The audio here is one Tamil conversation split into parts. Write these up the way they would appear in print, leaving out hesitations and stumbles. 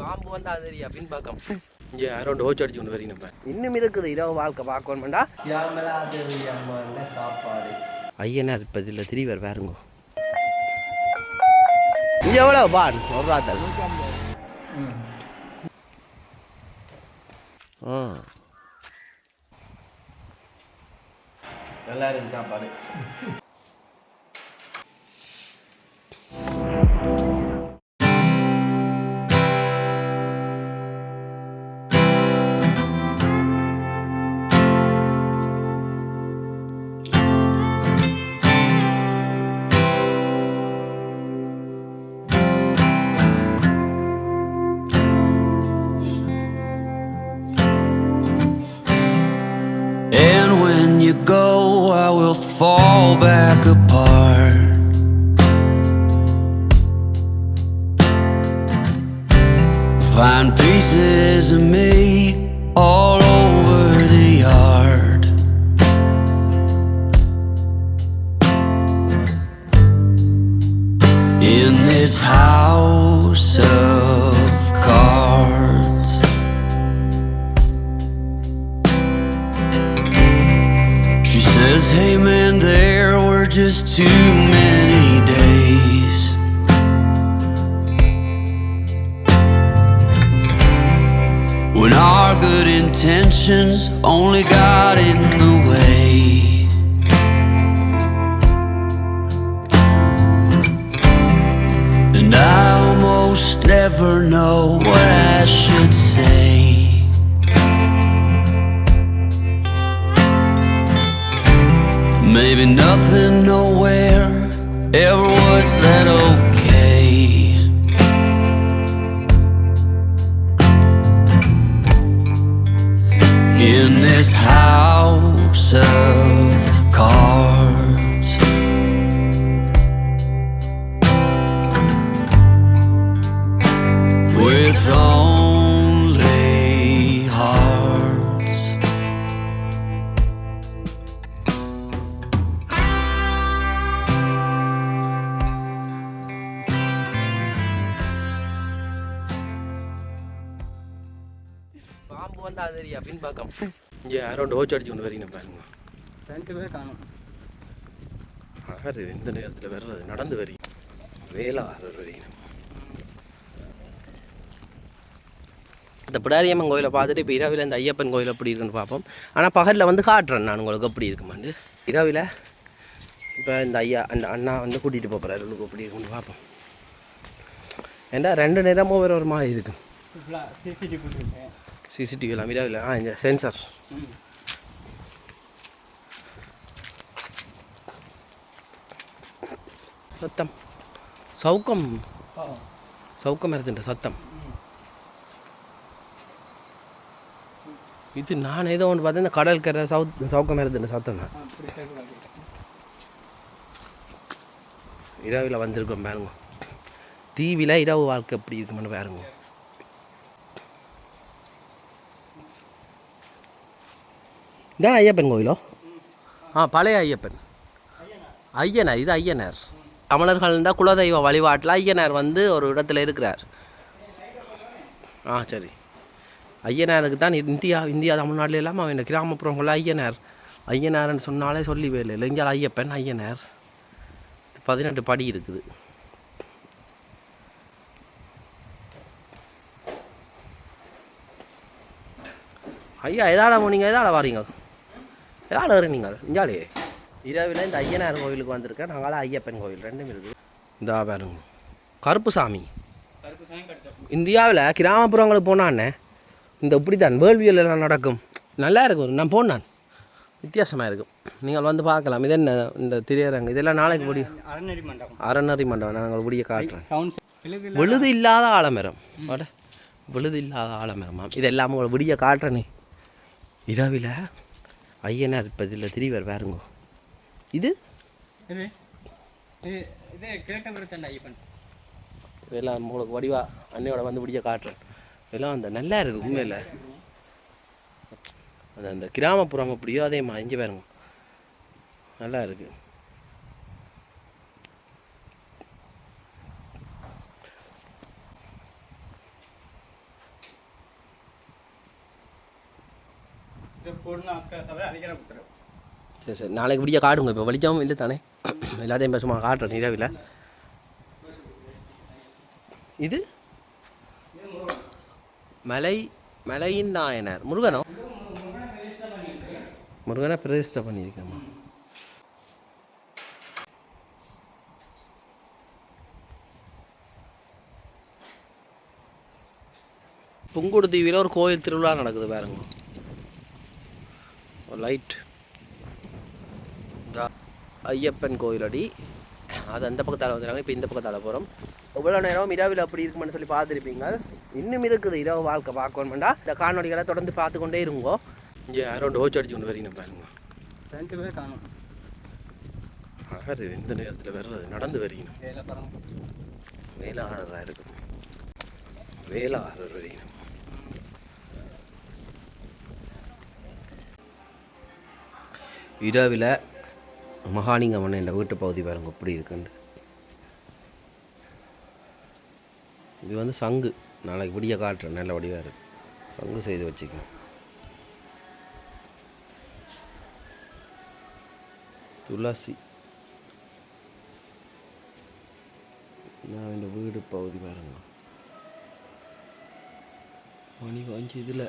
பாம்பு வந்து அது அப்படின்னு பார்க்கம் இங்கே யாரோ டோச் அடிச்சு கொண்டு வரீங்க நம்ம இன்னும் இருக்குது இரவு வாழ்க்கை பார்க்கணும்டா யாமலாதேவி அம்மாண்ட சாப்பாடு ஐயனார் பதில் திரிவர் வேறுங்கோ இங்கே எவ்வளோ பான் ஒரு ராத்தல் நல்லா இருக்கு சாப்பாடு Fall back apart. Find pieces of me all over the yard. In this house of cards. She says, hey man, there were just too many days when our good intentions only got in the way. And I almost never know what I should say. Maybe nothing nowhere ever was that okay. In this house of cards. With only hearts. பாம்பு வந்து அது அப்படின்னு பார்க்கம் இங்கே யாரோ டோச் அடிச்சு கொண்டு வரீங்க பாருங்க ரெண்டு பேர் காணும் ஆறு இந்த நேரத்தில் வர்றது நடந்து வரி வேலை ஆறு வரீங்க இந்த பிடாரியம்மன் கோயிலை பார்த்துட்டு இப்போ இரவில் இந்த ஐயப்பன் கோயில் எப்படி இருக்குன்னு பார்ப்போம் ஆனால் பகலில் வந்து காட்டுறேன் நான் உங்களுக்கு எப்படி இருக்குமாண்டு இரவில் இப்போ இந்த அந்த அண்ணா வந்து கூட்டிகிட்டு போகிறாரு உங்களுக்கு எப்படி இருக்குன்னு பார்ப்போம் ஏன்னா ரெண்டு நேரமும் ஒரு மாதிரி இருக்கும் சிசிடிவிலாம் இரவில் இந்த சென்சார் சத்தம் சவுக்கம் இருந்துட்ட சத்தம் இது நான் ஏதோ ஒன்று பார்த்தேன் இந்த கடல் கரை சவுக்கம் இருந்துட்ட சத்தம் தான் இரவில் வந்திருக்கோம் பாருங்க டிவியில் இரவு வாழ்க்கை எப்படி இருக்குமென்னு பாருங்க இதான் ஐயப்பன் கோயிலோ பழைய ஐயப்பன் ஐயனார் இது ஐயனார் தமிழர்கள் இருந்தால் குலதெய்வ வழிபாட்டில் ஐயனார் வந்து ஒரு இடத்துல இருக்கிறார் சரி ஐயனாருக்கு தான் இந்தியா தமிழ்நாட்டில் இல்லாமல் அவன் கிராமப்புறங்களில் ஐயனார்னு சொன்னாலே சொல்லி வேலை இல்லை இங்கே ஐயப்பன் ஐயனார் 18 படி இருக்குது ஐயா எதாட போனீங்க எதாட வாரீங்க எதாட வரீங்க நீங்கள் இஞ்சாலே இரவில் இந்த ஐயனார் கோவிலுக்கு வந்திருக்கேன் நாங்கள் ஐயப்பன் கோவில் ரெண்டும் இருக்குது இந்த பாருங்க கருப்புசாமி இந்தியாவில் கிராமப்புறங்களுக்கு போனான்னே இந்த இப்படி தான் வேள்வியல் எல்லாம் நடக்கும் நல்லா இருக்கும் நான் போனான் வித்தியாசமாக இருக்கும் நீங்கள் வந்து பார்க்கலாம் இது என்ன இந்த திரையரங்கு இதெல்லாம் நாளைக்கு படி அறநெறி மண்டபம் நாங்கள் இப்படியே காட்டுறேன் விழுது இல்லாத ஆலமரம் விழுது இல்லாத ஆலமரமாம் இது எல்லாமே உங்களை விடிய காட்டுறேனே இரவில் ஐயனார் பதில் திரிவர் வேறுங்கோ இது இதெல்லாம் உங்களுக்கு வடிவா அன்னையோட வந்து விடிய காட்டுறேன் இதெல்லாம் அந்த நல்லா இருக்குது உண்மையில் அது அந்த கிராமப்புறம் அப்படியோ அதே இங்கே பாருங்க நல்லா இருக்குது சரி சரி நாளைக்கு விடிய காடுங்க இப்போ வலிக்காமல் இல்லை தானே எல்லாத்தையும் பேசுமா காட்டுறேன் இரவில் இது மலையின் நாயனார் முருகனோ முருகனை பிரதிஷ்டை பண்ணியிருக்கேம்மா புங்குடுதீவில் ஒரு கோயில் திருவிழா நடக்குது பாருங்க ஒரு லைட் ஐயப்பன் கோயில் அடி அது அந்த பக்கத்தால் வந்துடுறாங்க இப்போ இந்த பக்கத்தால் போகிறோம் எவ்வளோ நேரம் இரவில் அப்படி இருக்குமென்னு சொல்லி பார்த்துருப்பீங்க இன்னும் இருக்குது இரவு வாழ்க்கை பார்க்கணுமெண்டா இந்த காணொலிகளை தொடர்ந்து பார்த்து கொண்டே இருங்கோ இங்கே யாரோ டோச்சு அடிச்சு கொண்டு வரீங்க பாருங்க 2 பேர் காணும் யார் இந்த நேரத்தில் வர்றது நடந்து வரீங்க வேலாளராக இருக்கும் வேலாளர் வரீங்க இரவில் மகாலிங்கம் என்ற வீட்டு பகுதி பாருங்க எப்படி இருக்குன்னு இது வந்து சங்கு நாளைக்கு விடிய காட்டுறேன் நல்ல வடிவாக இருக்கு சங்கு செய்து வச்சுக்கணும் துளசி நான் இந்த வீடு பகுதி பாருங்க மணி வாங்கி இதில்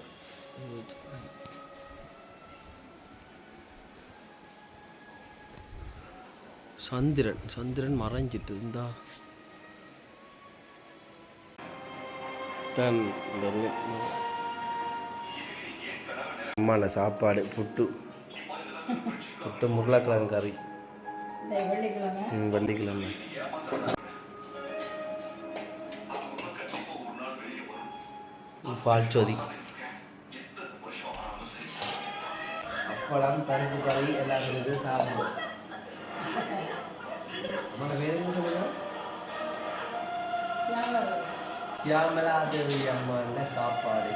சந்திரன் மறைஞ்சிட்டு இருந்தா தான் அம்மான சாப்பாடு புட்டு முருளைக்கிழங்கு கறி வெள்ளிக்கிழமை பால்சோதி அப்பளம் பருப்பு கறி எல்லாம் இருந்து சாப்பிடுவோம் வேறு என்ன சொல்லுங்க சியாமலா தேவி அம்மாண்ட சாப்பாடு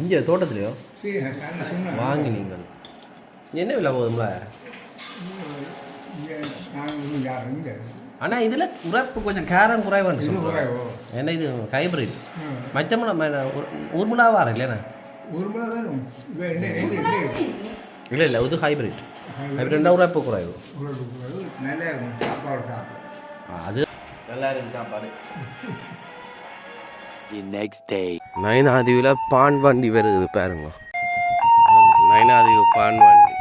இங்கே தோட்டத்துலையோ வாங்கி நீங்கள் என்ன விலை போதும்ல ஆனால் இதில் உரைப்பு கொஞ்சம் கேரம் குறைவான்னு சொல்லுவோம் ஏன்னா இது ஹைப்ரிட் மச்சமிளா ஊர்மிளா வாரம் இல்லைண்ணா இல்லை இது ஹைப்ரிட் ஹைப்ரிட்னா உரைப்பு குறைவு அது நல்லா இருக்கு சாப்பாடு நயனாதீவில் பான் வண்டி வருது பாருங்க நயனாதீவு பான் வண்டி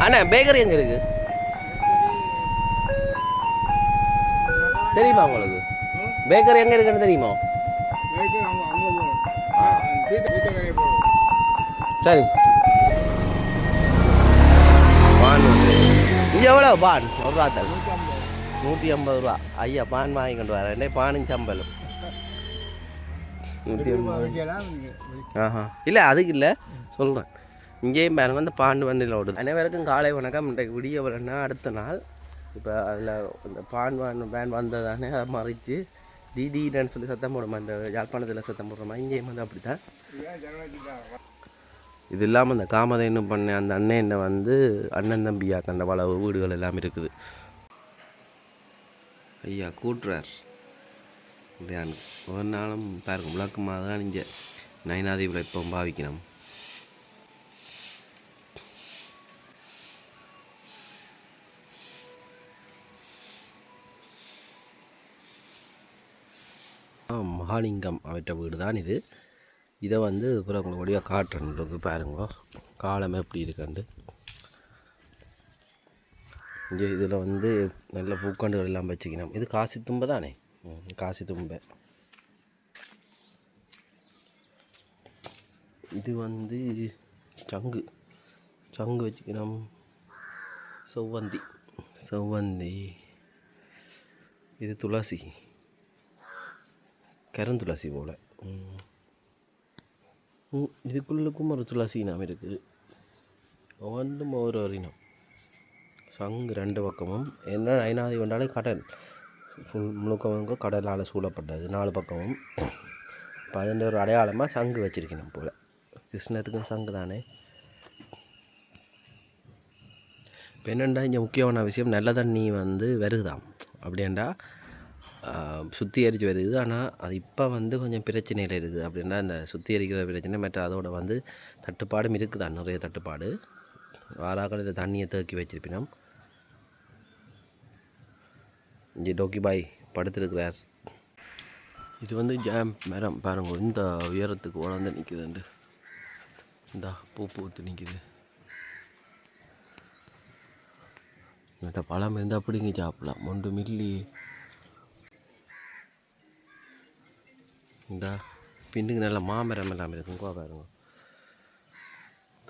அண்ணா பேக்கரி எங்கே இருக்கு தெரியுமா உங்களுக்கு பேக்கரி எங்கே இருக்குன்னு தெரியுமா சரி பான் இங்கே எவ்வளோ பான் ஒரு ரூபாத்தல் 150 ரூபா ஐயா பான் வாங்கி கொண்டு வரேன் ரெண்டே பானும் சம்பளம் 150 ஆஹா இல்லை அதுக்கு இல்லை சொல்கிறேன் இங்கேயும் பாருங்க அந்த பாண்டு வண்டியில் ஓடுது அனைவருக்கும் காலை வணக்கம் இன்றைக்கு விடிய வரேன்னா அடுத்த நாள் இப்போ அதில் அந்த வேன் வந்ததானே அதை மறைச்சு டிடின்னு சொல்லி சத்தம் போடுமா இந்த யாழ்ப்பாணத்தில் சத்தம் போடுறோமா இங்கேயும் வந்து அப்படி தான் இது இல்லாமல் அந்த காமதேனு பண்ண அந்த அண்ணன் வந்து அண்ணன் தம்பியாக்கு அந்த பல வீடுகள் எல்லாம் இருக்குது ஐயா கூட்டுறார் ஒரு நாளும் பாருங்க முழக்கமாக தான் இங்கே நயனாதீவில் இப்போ பாவிக்கணும் மகாலிங்கம் அவற்ற வீடு தான் இது இதை வந்து அப்புறம் உங்களுக்கு வழியாக காட்டுறது பாருங்க காலம் எப்படி இருக்காண்டு இங்கே இதில் வந்து நல்ல பூக்காண்டுகள் எல்லாம் வச்சுக்கணும் இது காசி தும்பை தானே காசி தும்பை இது வந்து சங்கு வச்சுக்கணும் செவ்வந்தி இது துளசி கருந்துளசி போல் இதுக்குள்ளுக்கும் ஒரு துளசி இனம் இருக்குது ஒவ்வொன்றும் ஒவ்வொரு இனம் சங்கு 2 பக்கமும் என்ன நயனாதீவு வந்தாலே கடல் முழுக்க கடலால் சூழப்பட்டது 4 பக்கமும். இப்போ அதில் ஒரு அடையாளமாக சங்கு வச்சுருக்கணும் போல். கிருஷ்ணருக்கும் சங்கு தானே. இப்போ என்னென்னா இங்கே முக்கியமான விஷயம், நல்ல தண்ணி வந்து வருகுதாம். அப்படின்டா சுத்திகரித்து வருது. ஆனால் அது இப்போ வந்து கொஞ்சம் பிரச்சனையில் இருக்குது. அப்படின்னா இந்த சுத்திகரிக்கிற பிரச்சனை மற்ற அதோட வந்து தட்டுப்பாடும் இருக்குதான், நிறைய தட்டுப்பாடு. வாராக்களில் தண்ணியை தேக்கி வச்சிருப்பினோம். இங்கே டோக்கி பாய் படுத்திருக்கிறார். இது வந்து ஜாம் மரம் பாருங்க, இந்த உயரத்துக்கு வளர்ந்து நிற்குதுண்டு. இந்த பூ பூத்து நிற்குது. இந்த பழம் இருந்தால் பிடிங்கி சாப்பிடலாம். 1 மில்லி இந்த பின்னுக்கு நல்ல மாமரம் எல்லாம் இருக்குங்க பாருங்க.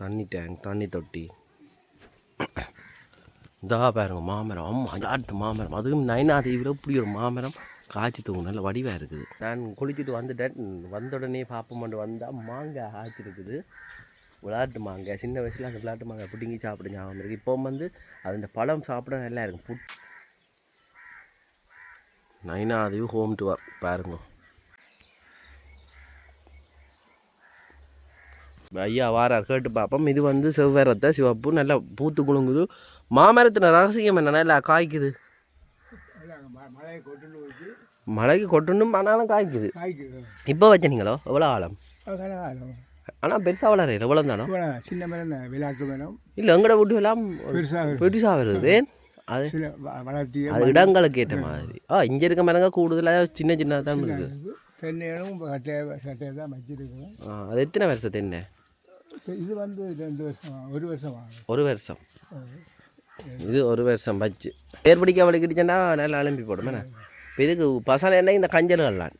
தண்ணி டேங்க், தண்ணி தொட்டி. இதா பாருங்க மாமரம். அடுத்த மாமரம், அதுவும் நயனாதீவில் இப்படி ஒரு மாமரம் காய்ச்சி தூங்கும், நல்ல வடிவாக இருக்குது. நான் குளிச்சுட்டு வந்துட்டேன். வந்த உடனே பாப்பமண்டு வந்தால் மாங்காய் காய்ச்சிருக்குது. விளையாட்டு மாங்காய், சின்ன வயசில் அந்த விளையாட்டு மாங்காய் பிடிங்கி சாப்பிட ஞாபகம் இருக்குது. இப்போ வந்து அது பழம் சாப்பிட நல்லா இருக்கும். நயனாதீவு ஹோம் டூர் பாருங்க. ஐயா வாரார், கேட்டு பார்ப்போம். இது வந்து செவ்வரத்தை சிவப்பு நல்லா பூத்து குலுங்குது. மாமரத்தின் ரகசியம் என்ன, நல்லா காய்க்குது. மழைக்கு கொட்டுணும் ஆனாலும் காய்க்குது. இப்போ வச்சனீங்களோ எவ்வளோ ஆழம்? ஆனால் பெருசாக வளர எவ்வளோ தானோ சின்ன மரம், விளையாட்டு மரம் இல்லை. எங்கட வீட்டு எல்லாம் பெருசாக வருது. அது வளர்த்தி அது இடங்களுக்கு ஏற்ற மாதிரி. இங்கே இருக்க மரங்க கூடுதலாக சின்ன சின்ன தான் இருக்குது. தென்னையும் சட்டையை தான் வச்சிருக்கேன். அது எத்தனை வருஷம் தென்னை? இது வந்து 2 வருஷம், 1 வருஷம் ஆகும். 1 வருஷம். இது 1 வருஷம் வச்சு பேர் பிடிக்க அவளை கிட்டிச்சேன்னா நல்லா அலம்பி போடுமே. இப்போ இதுக்கு பசலை என்ன இந்த கஞ்சல்கள்லாம்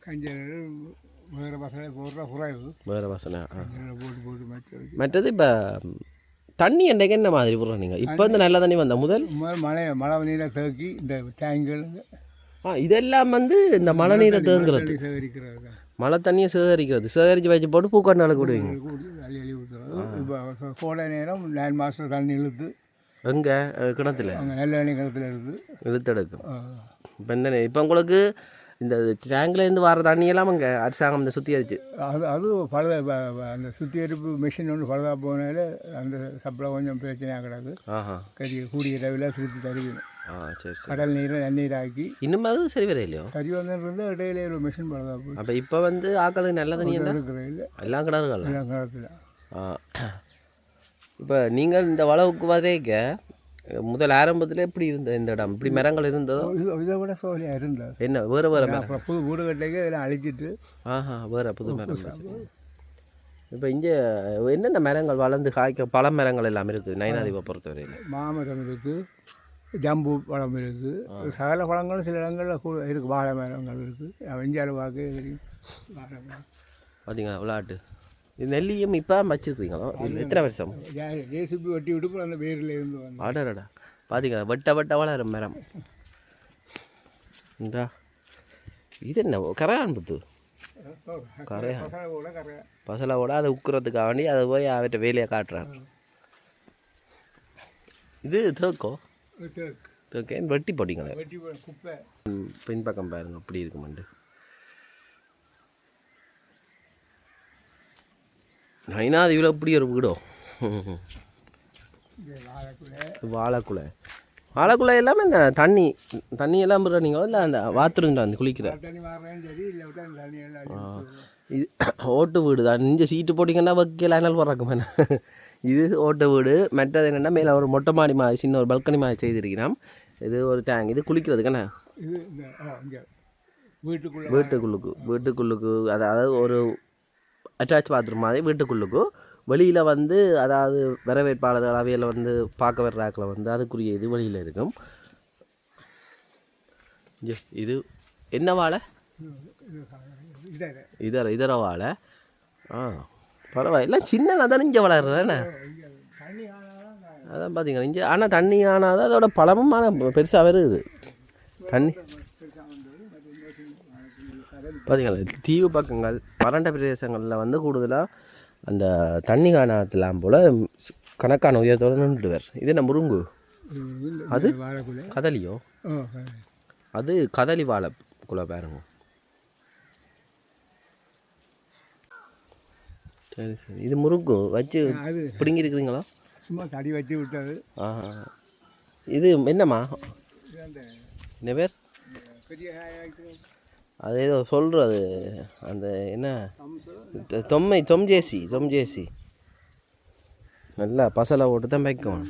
வேறு பசலை போடுற குறைவு, வேறு பசலை போட்டு மற்றது. இப்போ தண்ணி என்றைக்கு என்ன மாதிரி போடுறோம் நீங்கள்? இப்போ வந்து நல்ல தண்ணி வந்தால் முதல் மழை நீரை தேக்கி இந்த டேங்குகள் இதெல்லாம் வந்து இந்த மழை நீரை தேங்குறது, சேகரிக்கிறது, மழை தண்ணியை சேகரித்து வச்சு போட்டு பூக்காட்டுகளுக்கு விடுவீங்க. அள்ளி ஊற்றுறது. இப்போ கோடை நேரம் 9 மாதம் தண்ணி இழுத்து எங்கே கிணத்துல, அங்கே நல்ல தண்ணி கிணத்துல இழுத்தெடுக்கும். இப்போ என்ன இப்போ உங்களுக்கு இந்த டேங்க்லேருந்து வர தண்ணியெல்லாம் அங்கே அரசாங்கம் இந்த சுத்திகரிச்சு அது பழுத அந்த சுத்திகரிப்பு மிஷின் ஒன்று பழுதா போனால அந்த சப்ளை கொஞ்சம் பிரச்சனையாக கிடக்கு. கறி கூடிய அளவில் திருத்தி தருவீங்க. சரி. கடல் நீரை நன்னீராக்கி இன்னும் அது சரி வர இல்லையோ? சரி வந்துருந்து இடையில ஒரு மிஷின் பழுதா போகுது. அப்போ இப்போ வந்து ஆக்களுக்கு நல்ல தண்ணி இருக்கிற இல்லை, எல்லா கிணறுகள் எல்லாம் கிணத்துல. இப்போ நீங்கள் இந்த வளவுக்கு வரைக்க முதல் ஆரம்பத்தில் எப்படி இருந்த இந்த இடம்? இப்படி மரங்கள் இருந்ததோ? இதை விட சோழியாக இருந்தது. என்ன வேறு வேறு அப்புறம் புது வீடு கட்டைக்கு இதெல்லாம் அழிச்சிட்டு வேறு புது மரம். இப்போ இங்கே என்னென்ன மரங்கள் வளர்ந்து காய்க்க பழ மரங்கள் எல்லாம் இருக்குது நயனாதீவை பொறுத்தவரையில்? மாமரம் இருக்குது, ஜம்பு பழம் இருக்குது, சகல பழங்களும் சில இடங்களில் இருக்குது. வாழை மரங்கள் இருக்குது. வெஞ்சால பார்க்க தெரியும் வாழை மரம். பார்த்தீங்களா விளையாட்டு. இது நெல்லியும் இப்போ வச்சுருக்கீங்களோ? இல்லை எத்தனை வருஷம்? ஜேசிபி வெட்டி விட்டு அந்த வேரில் இருந்து வந்து ஆடாடா பார்த்தீங்களா வெட்ட வளர மரம். இந்தா இது என்ன கரையான் புத்து? கரையான் பசலோட அதை உக்குறதுக்காக வேண்டி அதை போய் அவர்கிட்ட வேலையை காட்டுறாங்க. இது தேக்கோ? தேக்கேன் வெட்டி போட்டிங்களே. குப்பை பின்பக்கம் பாருங்க அப்படி இருக்குமாண்டு. நயனாதீவில் இப்படி ஒரு வீடோ? வாழைக்குலை எல்லாமே என்ன தண்ணி எல்லாம் போடுறீங்களோ? இல்லை அந்த பாத்ரூம் அந்த குளிக்கிற இது ஓட்டு வீடு தான். இங்கே சீட்டு போட்டிங்கன்னா வைக்கலானால் போடுறாக்குமே. இது ஓட்டு வீடு. மற்றது என்னென்னா மேலே ஒரு மொட்டை மாடி மாதிரி சின்ன ஒரு பல்கனி மாதிரி செய்திருக்கிறோம். இது ஒரு டேங்க். இது குளிக்கிறதுக்கானே வீட்டுக்குள்ளுக்கு அதாவது ஒரு அட்டாச் பாத்ரூம் மாதிரி வீட்டுக்குள்ளுக்கு. வெளியில் வந்து அதாவது வரவேற்பாளர்கள் அவையில் வந்து பார்க்க வர்றாக்களை வந்து அதுக்குரிய இது வெளியில் இருக்கும். இது என்ன வாழை? இதர வாழை. பரவாயில்ல, சின்னதாக தானே இங்கே வளர்றதானே. அதான் பார்த்தீங்களா இங்கே. ஆனால் தண்ணி ஆனால் தான் அதோட பழமும் பெருசாக வருது. தண்ணி பார்த்தீங்களா தீவு பக்கங்கள் வறண்ட பிரதேசங்களில் வந்து கூடுதலாக அந்த தண்ணி காணாதலாம் போல் கணக்கான உயரத்தோடு நின்றுடுவார். இது என்ன முருங்கு? அது கதலியோ? அது கதலி வாழைக்குள்ள பாருங்க. சரி சரி. இது முருங்கு வச்சு அது பிடுங்கி இருக்கிறீங்களா? சும்மா தடி வச்சு விட்டது. இது என்னம்மா அந்த என்ன பேர்? பெரிய அது ஏதோ சொல்கிறது அந்த என்ன தொம்ஜேசி நல்லா பசலை போட்டு தான் வைக்கணும்.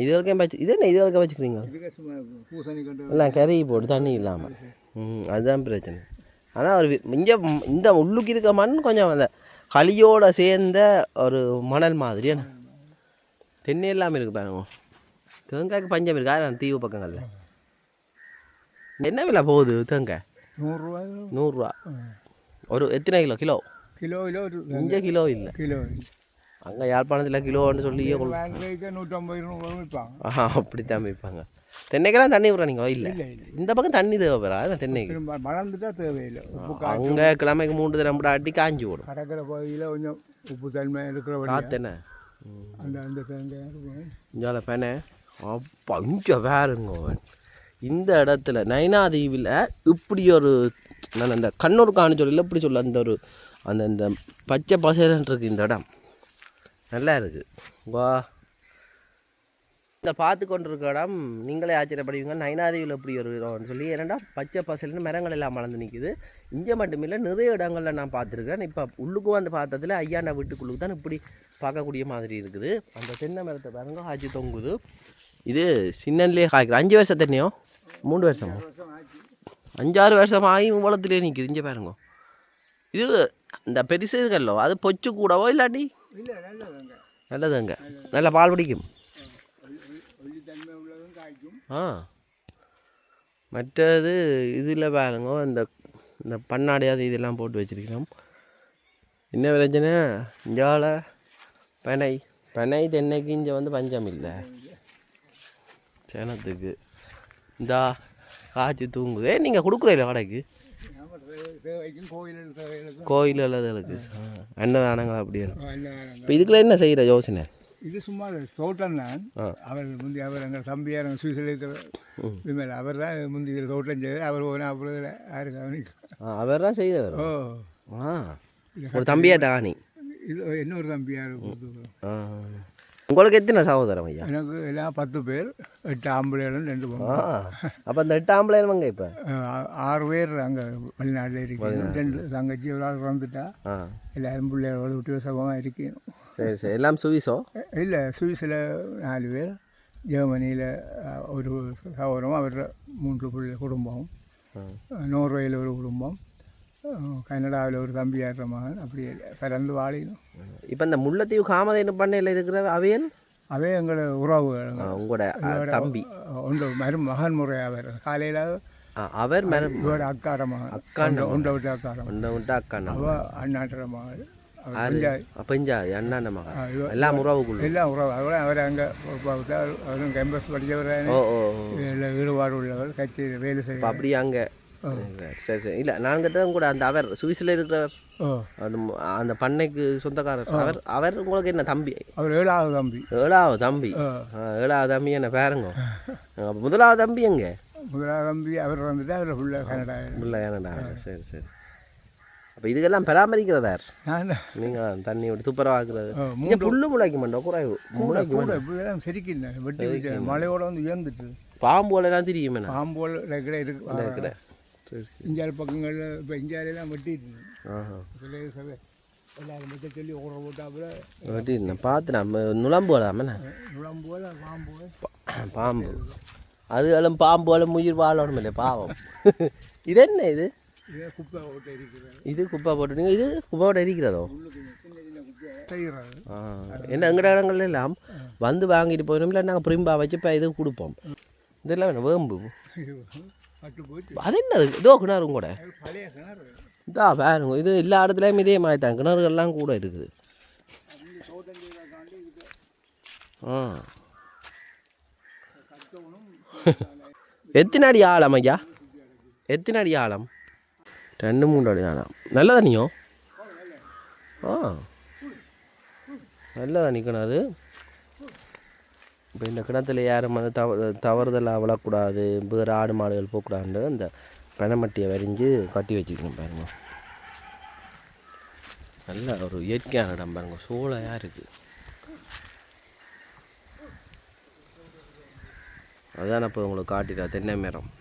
இது வரைக்கும் வச்சு இது என்ன இது வரைக்கும் வச்சுக்கிறீங்க? எல்லாம் கறி போட்டு தண்ணி இல்லாமல். அதுதான் பிரச்சனை. ஆனால் ஒரு இங்கே இந்த உள்ளுக்கு இருக்க மண் கொஞ்சம் அந்த களியோடு சேர்ந்த ஒரு மணல் மாதிரி என்ன தென்னை இல்லாமல் இருக்குது பாருங்க. தேங்காய்க்கு பஞ்சம் இருக்கா தீவு பக்கங்களில். என்ன விலை போகுது தேங்காய்? 100 ரூபா. ஒரு எத்தனை கிலோ? இங்கே கிலோ இல்லை. அங்கே யாழ்ப்பாணத்தில் கிலோன்னு சொல்லி 150 விற்பாங்க. அப்படித்தான் விற்பாங்க. தென்னைக்கெல்லாம் தண்ணி விட்றானீங்களோ? இல்லை, இந்த பக்கம் தண்ணி தேவைப்படா. தென்னைக்கு மறந்துட்டா தேவையில்லை. அங்கே கிழமைக்கு 3 தரம் அடி காஞ்சி போடும். கடற்கரை பகுதியில் கொஞ்சம் உப்பு தன்மை இருக்கிற காத்தென்ன அந்த அந்த தேங்காய் இங்கே பெண்ணே அப்பா இங்கே வேறுங்க. இந்த இடத்துல நைனாதீவில் இப்படி ஒரு நான் அந்த கண்ணூர் காணி சொல்லல இப்படி சொல்ல அந்த ஒரு அந்த இந்த பச்சை பசேலன் இருக்குது இந்த இடம். நல்லா இருக்குது. வா இந்த பார்த்து கொண்டு இருக்க இடம் நீங்களே ஆச்சரியப்படுவீங்க. நைனாதீவில் இப்படி ஒரு இடம்னு சொல்லி. ஏன்னா பச்சை பசேல்னு மரங்கள் எல்லாம் வளர்ந்து நிற்குது. இங்கே மட்டுமில்லை நிறைய இடங்களில் நான் பார்த்துருக்கேன். இப்போ உள்ளுக்கு வந்து பார்த்ததில் ஐயாண்டா வீட்டுக்குள்ளுக்கு தான் இப்படி பார்க்கக்கூடிய மாதிரி இருக்குது. அந்த தென்னை மரத்தை பாருங்க ஆச்சி தொங்குது. இது சின்னன்லேயே காய்க்குது. 5 வருஷம் தென்னையோ 3 வருஷமோ 5-6 வருஷம் ஆகி மூலத்திலே நிற்குது. இங்கே பாருங்க. இது இந்த பெருசு இருக்கல்லோ அது பொச்சு கூடவோ இல்லாட்டி நல்லதுங்க. நல்லா பால் பிடிக்கும். மற்றது இதில் பாருங்க இந்த இந்த பண்ணாடியாது இதெல்லாம் போட்டு வச்சுருக்கிறோம். என்ன பிரச்சனை இஞ்சால பனை தென்னைக்கு இங்கே வந்து பஞ்சம் இல்லை. சேனத்துக்கு இந்தா காய்ச்சி தூங்குதே. நீங்கள் கொடுக்குறீங்களா கடைக்கு? கோயில் அல்லதுகளுக்கு அன்னதானங்கள் அப்படியே. இப்போ இதுக்குள்ள என்ன செய்கிற யோசனை? இது சும்மா தோட்டம் தான். அவர் முந்தி அவர் எங்கள் தம்பியார் சுவிசில் இருக்கிற விமல் அவர் தான் முந்தி இதில் தோட்டம் செய்தார். அவர் போனால் அப்புறம் யாருக்கு அவனுக்கு அவர் தான் செய்தவர். ஒரு தம்பியாட்டா நீ? இது இன்னொரு தம்பியார் கொடுத்து. உங்களுக்கு எத்தனை சகோதரம் ஐயா? எனக்கு எல்லாம் 10 பேர், 8 ஆம்பளைகளும் 2 பொண்ணு. அப்போ அந்த 8 ஆம்பளைங்க இப்போ 6 பேர் அங்கே வெளிநாட்டில் இருக்கணும். 2 தங்கச்சி ஒரு ஆள் வந்துட்டா. எல்லாரும் பிள்ளைகளோட விட்டு சகமாக இருக்கணும். சரி சரி. எல்லாம் சுவிஸோ? இல்லை, சுவிஸில் 4 பேர், ஜெர்மனியில் ஒரு சகோதரம், அவரோட 3 பிள்ளை குடும்பம், நோர்வேயில் ஒரு குடும்பம், கனடாவில் ஒரு தம்பியாடுற மகன், அப்படி பிறந்து வாழிடும். இப்போ இந்த முல்லைத்தீவு காமதேனு பண்ணையில் இருக்கிற அவையல் அவே எங்களோட உறவுகள். உங்களோட தம்பி ஒன்று மகன் முறை அவர் காலையில் அவர் இவரோட அக்கார மகன். ஒன்றை விட்டு அக்காரம் அவ அண்ணாட்டுற மகள். பஞ்சாதி அண்ணாண்ட மகன். எல்லாம் உறவுக்குள்ள எல்லாம் உறவு. அதோட அவர் அங்கே அவரும் கேம்பஸ் படித்தவர், எல்லாம் ஈடுபாடு உள்ளவர், கட்சி வேலை செய்ய. அப்படியே அங்கே. சரி சரி. இல்லை நாங்கிட்ட கூட அந்த அவர் சுவிஸில் இருக்கிறவர் அந்த அந்த பண்ணைக்கு சொந்தக்காரர் அவர் உங்களுக்கு என்ன தம்பி? அவர் 7வது தம்பி. 7வது தம்பி. 7வது தம்பி என்ன பேருங்க? முதலாவது தம்பி எங்கே? முதலாவது தம்பி அவர் வந்துட்டு அவர் கனடா. கனடா. சரி சரி. அப்போ இதுக்கெல்லாம் பராமரிக்கிறதார் நீங்கள் தண்ணி விட்டு துப்புரவாக்குறது. இங்கே புல்லு முளைக்க மாட்டோம் குறைவு முளைக்கு சரிக்கில்லை. வெட்டி மழையோட வந்து உயர்ந்துட்டு பாம்போலாம் தெரியுமே. பாம்போல் இருக்கிற இஞ்சாறு பக்கங்களில் இப்போ இஞ்சாரெல்லாம் வெட்டிட்டு எல்லாரும் வெட்ட சொல்லி ஊற போட்டாப்புல வெட்டிட்டு பார்த்து நம்ம நுழம்பு வராமண்ணா. நுழம்போல பாம்பு அது எல்லாம் பாம்போல உயிர் வாழணும் இல்லையா பாவம். இது என்ன இது? குப்பை போட்டு இருக்கிறது. இது குப்பை போட்டுட்டீங்க. இது குப்பை போட்டு இருக்கிறதோ? செய்கிறது. என்ன எங்கட இடங்கள்ல எல்லாம் வந்து வாங்கிட்டு போயிடும். இல்லை நாங்கள் பிரிம்பா வச்சு இப்போ இது கொடுப்போம். இதெல்லாம் வேணும் வேம்பு. அது என்னது? இதோ கிணறும் கூட இதா பாருங்க. இது எல்லா இடத்துலையும் இதே மாதிரி தான் கிணறுகள்லாம் கூட இருக்குது. எத்தனை அடி ஆழம் ஐயா? எத்தனை அடி ஆழம்? 2-3 அடி ஆழம். நல்ல தண்ணியோ? நல்ல தண்ணி கிணறு. இப்போ இந்த கிணத்துல யாரும் வந்து தவறுதலாக விழக்கூடாது, வேறு ஆடு மாடுகள் போகக்கூடாதுன்னு இந்த பனைமட்டியை வரிஞ்சு கட்டி வச்சுக்கணும் பாருங்க. நல்ல ஒரு இயற்கையான இடம் பாருங்க, சோலையாக இருக்குது. அதான் இப்போ உங்களுக்கு காட்டிட்டா தென்னை மரம்.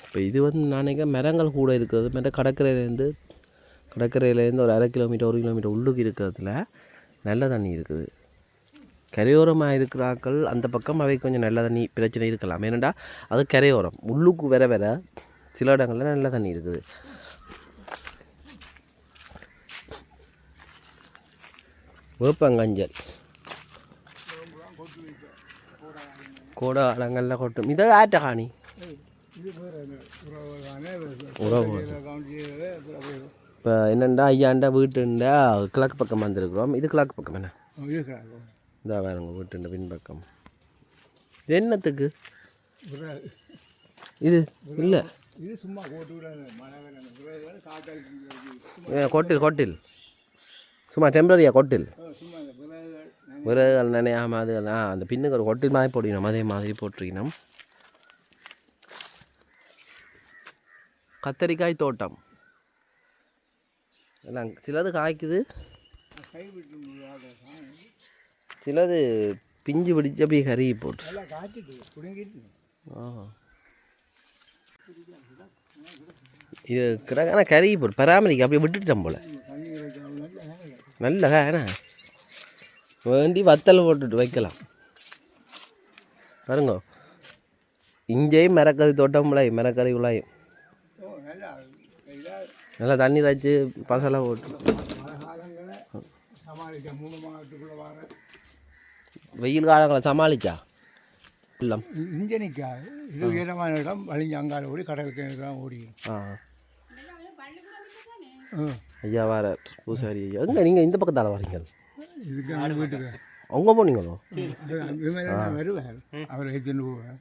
இப்போ இது வந்து நான் நினைக்கிறேன் மரங்கள் கூட இருக்கிறது, மற்ற கடற்கரையிலேருந்து ஒரு 1/2 கிலோமீட்டர் 1 கிலோமீட்டர் உள்ளுக்கு இருக்கிறதுல நல்ல தண்ணி இருக்குது. கரையோரமாக இருக்கிறாக்கள் அந்த பக்கம் அவை கொஞ்சம் நல்ல தண்ணி பிரச்சனை இருக்கலாம். ஏனெண்டா அது கரையோரம், உள்ளுக்கு வர சில இடங்களில் நல்ல தண்ணி இருக்குது. வேப்பங்கஞ்சல் கோடாலங்களில் கொட்டும். இதை ஆட்ட காணி உறவு. இப்போ என்னென்னா ஐயாண்டா வீட்டுண்டா கிழக்கு பக்கம் வந்துருக்குறோம். இது கிழக்கு பக்கம் என்ன இதா வேறுங்க வீட்டுண்ட பின்பக்கம். இது என்னத்துக்கு இது இல்லை கொட்டில் சும்மா டெம்பரரியா கொட்டில் விறகுகள் நினையாமல் அது அந்த பின்னுக்கு ஒரு கொட்டில் மாதிரி போட்டிக்கணும். அதே மாதிரி போட்டிருக்கணும். கத்தரிக்காய் தோட்டம் எல்லாம் சிலது காய்க்குது, சிலது பிஞ்சு பிடிச்சி அப்படியே கருகி போட்டு. இது கிடக்கான கருகி போட்டு பராமரிக்க அப்படியே விட்டுட்டோம் போல். நல்ல ஏன்னா வேண்டி வத்தல் போட்டுட்டு வைக்கலாம் பாருங்க. இங்கேயும் மரக்கறி தோட்டம் விளையும், மரக்கறி விளையும். நல்லா தண்ணி வச்சு பசலை போட்டு வெயில் காலங்களை சமாளிச்சா இல்லை இங்கே நிற்கா. இது உயரமான இடம், வலிஞ்சு அங்கால ஓடி கடலுக்கு ஓடி. ஐயா வர பூசாரி ஐயா எங்கே நீங்கள் இந்த பக்கத்தால் வரீங்க? இதுக்கு வீட்டுக்கு அவங்க போனீங்களோ? வருவார், அவர் எடுத்துன்னு போவார்.